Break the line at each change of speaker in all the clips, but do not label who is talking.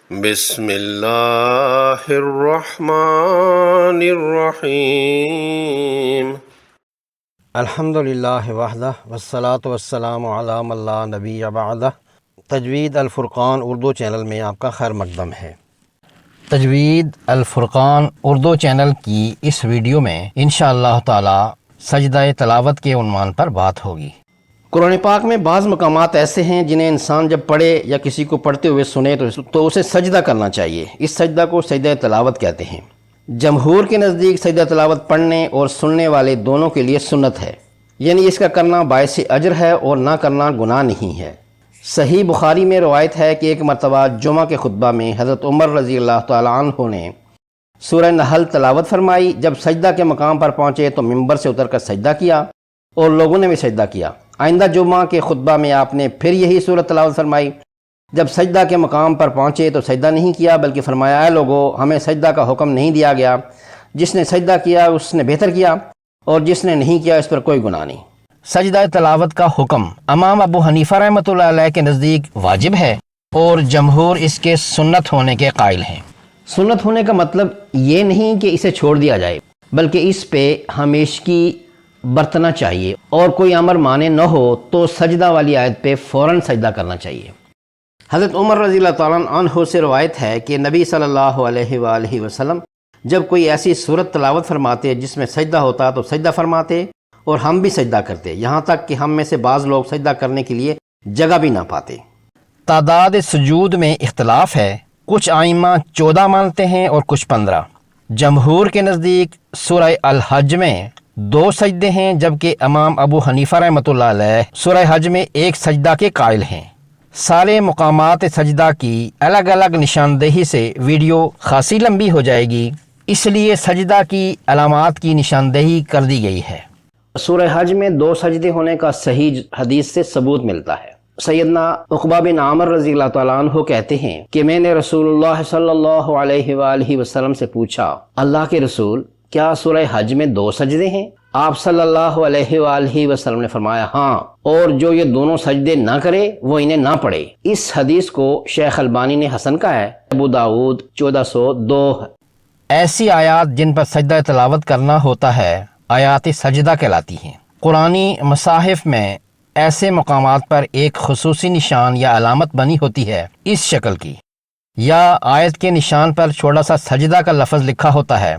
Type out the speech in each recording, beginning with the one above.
بسم اللہ الرحمن الرحیم۔
الحمد للہ وحدہ والصلاة والسلام علی من لا نبی بعدہ۔ تجوید الفرقان اردو چینل میں آپ کا خیر مقدم ہے۔ تجوید الفرقان اردو چینل کی اس ویڈیو میں انشاءاللہ تعالی سجدہ تلاوت کے عنوان پر بات ہوگی۔ قرآن پاک میں بعض مقامات ایسے ہیں جنہیں انسان جب پڑھے یا کسی کو پڑھتے ہوئے سنے تو اسے سجدہ کرنا چاہیے۔ اس سجدہ کو سجدہ تلاوت کہتے ہیں۔ جمہور کے نزدیک سجدہ تلاوت پڑھنے اور سننے والے دونوں کے لیے سنت ہے، یعنی اس کا کرنا باعث اجر ہے اور نہ کرنا گناہ نہیں ہے۔ صحیح بخاری میں روایت ہے کہ ایک مرتبہ جمعہ کے خطبہ میں حضرت عمر رضی اللہ تعالیٰ عنہ نے سورہ نحل تلاوت فرمائی۔ جب سجدہ کے مقام پر پہنچے تو منبر سے اتر کر سجدہ کیا اور لوگوں نے بھی سجدہ کیا۔ آئندہ جمعہ کے خطبہ میں آپ نے پھر یہی سورت تلاوت فرمائی۔ جب سجدہ کے مقام پر پہنچے تو سجدہ نہیں کیا بلکہ فرمایا، اے لوگو، ہمیں سجدہ کا حکم نہیں دیا گیا، جس نے سجدہ کیا اس نے بہتر کیا اور جس نے نہیں کیا اس پر کوئی گناہ نہیں۔ سجدہ تلاوت کا حکم امام ابو حنیفہ رحمۃ اللہ علیہ کے نزدیک واجب ہے اور جمہور اس کے سنت ہونے کے قائل ہیں۔ سنت ہونے کا مطلب یہ نہیں کہ اسے چھوڑ دیا جائے، بلکہ اس پہ ہمیشگی برتنا چاہیے، اور کوئی امر مانے نہ ہو تو سجدہ والی آیت پہ فوراً سجدہ کرنا چاہیے۔ حضرت عمر رضی اللہ تعالیٰ عنہ سے روایت ہے کہ نبی صلی اللہ علیہ وآلہ وسلم جب کوئی ایسی سورت تلاوت فرماتے جس میں سجدہ ہوتا تو سجدہ فرماتے اور ہم بھی سجدہ کرتے، یہاں تک کہ ہم میں سے بعض لوگ سجدہ کرنے کے لیے جگہ بھی نہ پاتے۔ تعداد سجود میں اختلاف ہے، کچھ ائمہ 14 مانتے ہیں اور کچھ 15۔ جمہور کے نزدیک سورہ الحج میں 2 سجدے ہیں، جبکہ امام ابو حنیفہ رحمۃ اللہ علیہ سورہ حج میں 1 سجدہ کے قائل ہیں۔ سارے مقامات سجدہ کی الگ الگ نشاندہی سے ویڈیو خاصی لمبی ہو جائے گی، اس لیے سجدہ کی علامات کی نشاندہی کر دی گئی ہے۔ سورہ حج میں 2 سجدے ہونے کا صحیح حدیث سے ثبوت ملتا ہے۔ سیدنا عقبہ بن عامر رضی اللہ تعالیٰ عنہ کہتے ہیں کہ میں نے رسول اللہ صلی اللہ علیہ وآلہ وسلم سے پوچھا، اللہ کے رسول، کیا سورہ حج میں 2 سجدے ہیں؟ آپ صلی اللہ علیہ وآلہ وسلم نے فرمایا، ہاں، اور جو یہ دونوں سجدے نہ کرے وہ انہیں نہ پڑھے۔ اس حدیث کو شیخ البانی نے حسن کہا ہے۔ ابو داؤد 1402۔ ایسی آیات جن پر سجدہ تلاوت کرنا ہوتا ہے آیات سجدہ کہلاتی ہیں۔ قرآنی مصاحف میں ایسے مقامات پر ایک خصوصی نشان یا علامت بنی ہوتی ہے اس شکل کی، یا آیت کے نشان پر چھوٹا سا سجدہ کا لفظ لکھا ہوتا ہے۔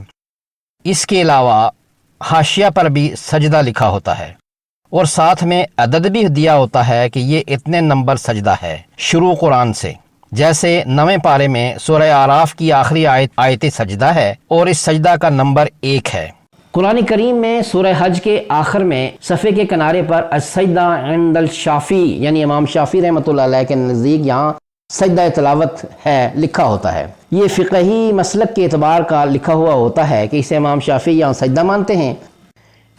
اس کے علاوہ حاشیہ پر بھی سجدہ لکھا ہوتا ہے اور ساتھ میں عدد بھی دیا ہوتا ہے کہ یہ اتنے نمبر سجدہ ہے شروع قرآن سے، جیسے 9ویں پارے میں سورہ اعراف کی آخری آیت سجدہ ہے اور اس سجدہ کا نمبر 1 ہے۔ قرآن کریم میں سورہ حج کے آخر میں صفحے کے کنارے پر السجدہ عند الشافعی، یعنی امام شافعی رحمۃ اللہ علیہ کے نزدیک یہاں سجدہ تلاوت ہے لکھا ہوتا ہے۔ یہ فقہی مسلک کے اعتبار کا لکھا ہوا ہوتا ہے کہ اسے امام شافعی یہاں سجدہ مانتے ہیں۔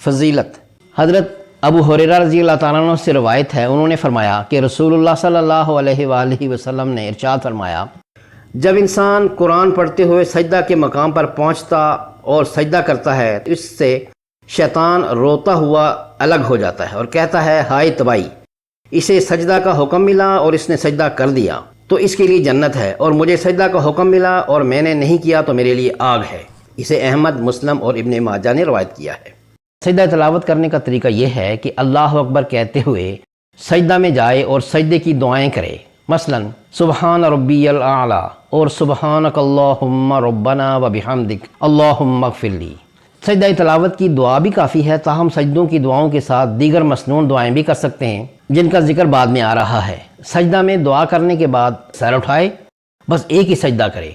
فضیلت: حضرت ابو ہریرہ رضی اللہ تعالیٰ عنہ سے روایت ہے، انہوں نے فرمایا کہ رسول اللہ صلی اللہ علیہ وآلہ وسلم نے ارشاد فرمایا، جب انسان قرآن پڑھتے ہوئے سجدہ کے مقام پر پہنچتا اور سجدہ کرتا ہے تو اس سے شیطان روتا ہوا الگ ہو جاتا ہے اور کہتا ہے، ہائے تباہی، اسے سجدہ کا حکم ملا اور اس نے سجدہ کر دیا تو اس کے لیے جنت ہے، اور مجھے سجدہ کا حکم ملا اور میں نے نہیں کیا تو میرے لیے آگ ہے۔ اسے احمد، مسلم اور ابن ماجہ نے روایت کیا ہے۔ سجدہ تلاوت کرنے کا طریقہ یہ ہے کہ اللہ اکبر کہتے ہوئے سجدہ میں جائے اور سجدے کی دعائیں کرے، مثلا سبحان ربی الاعلی اور سبحانک اللہم ربنا وبحمدک اللہم اغفر لی۔ سجدہ تلاوت کی دعا بھی کافی ہے، تاہم سجدوں کی دعاؤں کے ساتھ دیگر مسنون دعائیں بھی کر سکتے ہیں جن کا ذکر بعد میں آ رہا ہے۔ سجدہ میں دعا کرنے کے بعد سر اٹھائے، بس ایک ہی سجدہ کرے۔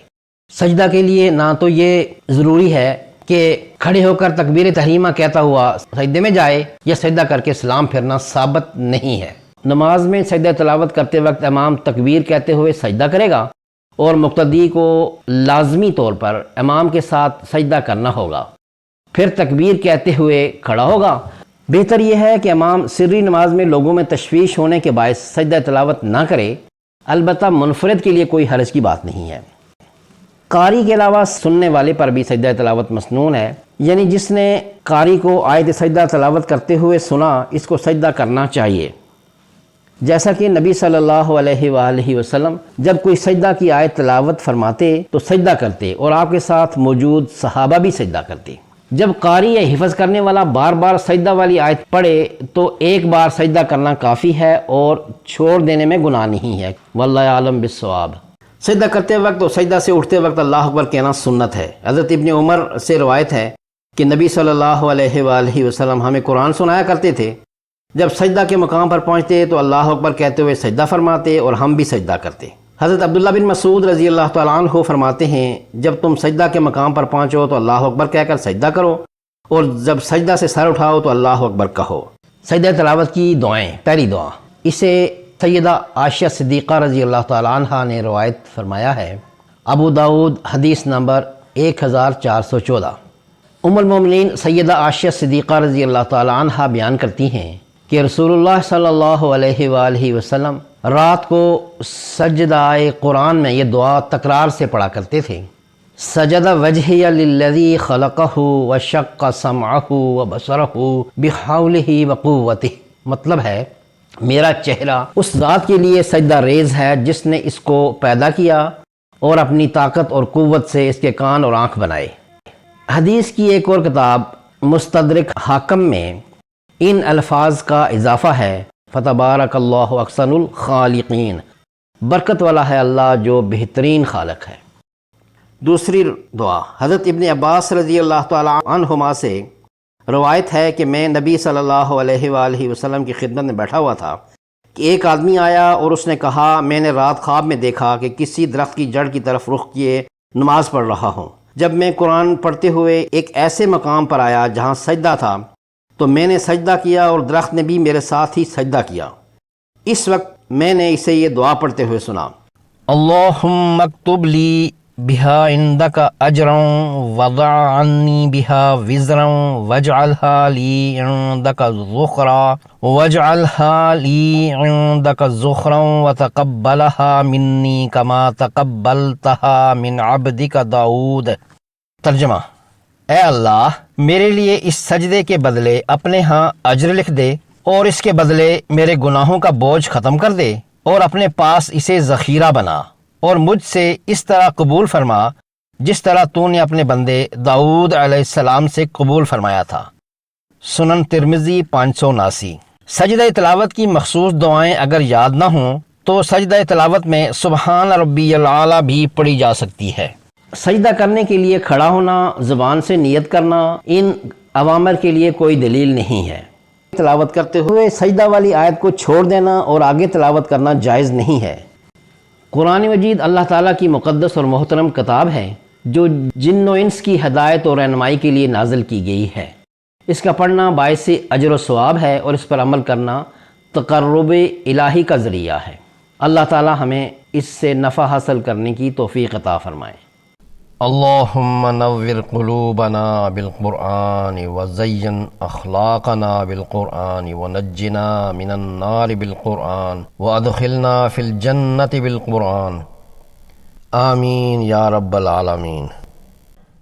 سجدہ کے لیے نہ تو یہ ضروری ہے کہ کھڑے ہو کر تکبیر تحریمہ کہتا ہوا سجدے میں جائے یا سجدہ کر کے سلام پھرنا ثابت نہیں ہے۔ نماز میں سجدہ تلاوت کرتے وقت امام تکبیر کہتے ہوئے سجدہ کرے گا اور مقتدی کو لازمی طور پر امام کے ساتھ سجدہ کرنا ہوگا، پھر تکبیر کہتے ہوئے کھڑا ہوگا۔ بہتر یہ ہے کہ امام سری نماز میں لوگوں میں تشویش ہونے کے باعث سجدہ تلاوت نہ کرے، البتہ منفرد کے لیے کوئی حرج کی بات نہیں ہے۔ قاری کے علاوہ سننے والے پر بھی سجدہ تلاوت مسنون ہے، یعنی جس نے قاری کو آیت سجدہ تلاوت کرتے ہوئے سنا اس کو سجدہ کرنا چاہیے۔ جیسا کہ نبی صلی اللہ علیہ وآلہ وسلم جب کوئی سجدہ کی آیت تلاوت فرماتے تو سجدہ کرتے اور آپ کے ساتھ موجود صحابہ بھی سجدہ کرتے۔ جب قاری یا حفظ کرنے والا بار بار سجدہ والی آیت پڑھے تو ایک بار سجدہ کرنا کافی ہے اور چھوڑ دینے میں گناہ نہیں ہے۔ واللہ عالم بالصواب۔ سجدہ کرتے وقت اور سجدہ سے اٹھتے وقت اللہ اکبر کہنا سنت ہے۔ حضرت ابن عمر سے روایت ہے کہ نبی صلی اللہ علیہ وآلہ وسلم ہمیں قرآن سنایا کرتے تھے، جب سجدہ کے مقام پر پہنچتے تو اللہ اکبر کہتے ہوئے سجدہ فرماتے اور ہم بھی سجدہ کرتے۔ حضرت عبداللہ بن مسعود رضی اللہ تعالیٰ عنہ فرماتے ہیں جب تم سجدہ کے مقام پر پہنچو تو اللہ اکبر کہہ کر سجدہ کرو، اور جب سجدہ سے سر اٹھاؤ تو اللہ اکبر کہو۔ سجدہ تلاوت کی دعائیں۔ پہلی دعا، اسے سیدہ عائشہ صدیقہ رضی اللہ تعالیٰ عنہ نے روایت فرمایا ہے۔ ابو داؤد حدیث نمبر 1414۔ ام المومنین سیدہ عائشہ صدیقہ رضی اللہ تعالیٰ عنہ بیان کرتی ہیں کہ رسول اللہ صلی اللہ علیہ وآلہ وسلم رات کو سجدہ قرآن میں یہ دعا تکرار سے پڑھا کرتے تھے۔ سجد وجہی للذی خلقہ وشق سمعہ وبصرہ بحولہ وقوتہ، مطلب ہے میرا چہرہ اس ذات کے لیے سجدہ ریز ہے جس نے اس کو پیدا کیا اور اپنی طاقت اور قوت سے اس کے کان اور آنکھ بنائے۔ حدیث کی ایک اور کتاب مستدرک حاکم میں ان الفاظ کا اضافہ ہے، فتبارک اللہ احسن الخالقین، برکت والا ہے اللہ جو بہترین خالق ہے۔ دوسری دعا، حضرت ابن عباس رضی اللہ تعالیٰ عنہما سے روایت ہے کہ میں نبی صلی اللہ علیہ وآلہ وسلم کی خدمت میں بیٹھا ہوا تھا کہ ایک آدمی آیا اور اس نے کہا میں نے رات خواب میں دیکھا کہ کسی درخت کی جڑ کی طرف رخ کیے نماز پڑھ رہا ہوں۔ جب میں قرآن پڑھتے ہوئے ایک ایسے مقام پر آیا جہاں سجدہ تھا تو میں نے سجدہ کیا اور درخت نے بھی میرے ساتھ ہی سجدہ کیا۔ اس وقت میں نے اسے یہ دعا پڑھتے ہوئے سنا،
اللہم اکتب لی بہا عندک اجرا وضع عنی بہا وزرا واجعلها لی عندک ذخرا وتقبلها منی کما تقبلتها من عبدک داؤد۔
ترجمہ،
اے اللہ میرے لیے اس سجدے کے بدلے اپنے ہاں اجر لکھ دے اور اس کے بدلے میرے گناہوں کا بوجھ ختم کر دے، اور اپنے پاس اسے ذخیرہ بنا اور مجھ سے اس طرح قبول فرما جس طرح تو نے اپنے بندے داؤد علیہ السلام سے قبول فرمایا تھا۔ سنن ترمذی 579۔ سجدہ تلاوت کی مخصوص دعائیں اگر یاد نہ ہوں تو سجدہ تلاوت میں سبحان ربی العالی بھی پڑھی جا سکتی ہے۔
سجدہ کرنے کے لیے کھڑا ہونا، زبان سے نیت کرنا، ان اوامر کے لیے کوئی دلیل نہیں ہے۔ تلاوت کرتے ہوئے سجدہ والی آیت کو چھوڑ دینا اور آگے تلاوت کرنا جائز نہیں ہے۔ قرآن مجید اللہ تعالیٰ کی مقدس اور محترم کتاب ہے جو جن و انس کی ہدایت اور رہنمائی کے لیے نازل کی گئی ہے۔ اس کا پڑھنا باعث اجر و ثواب ہے اور اس پر عمل کرنا تقرب الہی کا ذریعہ ہے۔ اللہ تعالیٰ ہمیں اس سے نفع حاصل کرنے کی توفیق عطا فرمائے۔
اللہم نور قلوبنا بالقرآن وزین اخلاقنا بالقرآن ونجنا من النار بالقرآن وادخلنا فی الجنت بالقرآن، آمین یا رب العالمین۔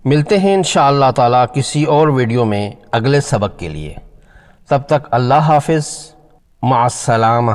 ملتے ہیں انشاءاللہ تعالیٰ کسی اور ویڈیو میں اگلے سبق کے لیے۔ تب تک اللہ حافظ، مع السلامہ۔